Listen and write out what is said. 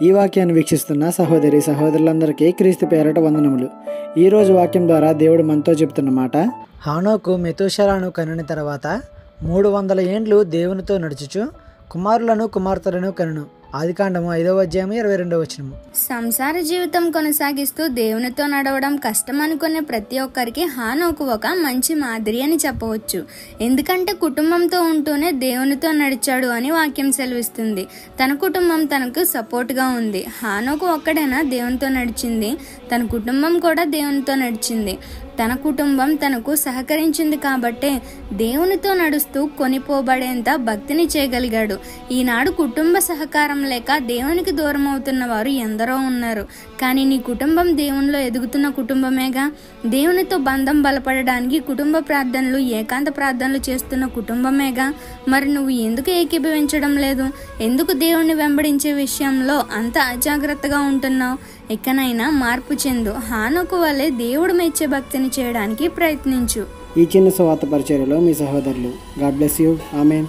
ఈ వాక్యాన్ని వీక్షిస్తున్న సహోదరి సహోదరులందరికీ క్రీస్తు పేరట వందనములు. ఈరోజు వాక్యం ద్వారా దేవుడు మనతో చెప్తున్న మాట, హానోకు మెతూషెలను కనిన తర్వాత 300 ఏండ్లు దేవునితో నడుచుచు కుమారులను కుమార్తెలను కనును. ఆదికాండము 5వ అధ్యాయం 22వ వచనము. సంసార జీవితం కొనసాగిస్తూ దేవునితో నడవడం కష్టం అనుకునే ప్రతి ఒక్కరికి హానోకు ఒక మంచి మాదిరి అని చెప్పవచ్చు. ఎందుకంటే కుటుంబంతో ఉంటూనే దేవునితో నడిచాడు అని వాక్యం సెలవిస్తుంది. తన కుటుంబం తనకు సపోర్ట్గా ఉంది. హానోకు ఒక్కడైనా దేవునితో నడిచింది, తన కుటుంబం కూడా దేవునితో నడిచింది. తన కుటుంబం తనకు సహకరించింది కాబట్టే దేవునితో నడుస్తూ కొనిపోబడేంత భక్తిని చేయగలిగాడు. ఈనాడు కుటుంబ సహకారం లేక దేవునికి దూరం అవుతున్న వారు ఎందరో ఉన్నారు. కానీ నీ కుటుంబం దేవునిలో ఎదుగుతున్న కుటుంబమేగా. దేవునితో బంధం బలపడడానికి కుటుంబ ప్రార్థనలు, ఏకాంత ప్రార్థనలు చేస్తున్న కుటుంబమేగా. మరి నువ్వు ఎందుకు ఏకీభవించడం లేదు? ఎందుకు దేవుణ్ణి వెంబడించే విషయంలో అంత అజాగ్రత్తగా ఉంటున్నావు? ఎక్కనైనా మార్పు చెందు. హానోకు వలె దేవుడు మెచ్చే భక్తిని చేయడానికి ప్రయత్నించు. ఈ చిన్న సువార్త పరిచర్యలో మీ సహోదరులు. God bless you. ఆమేన్.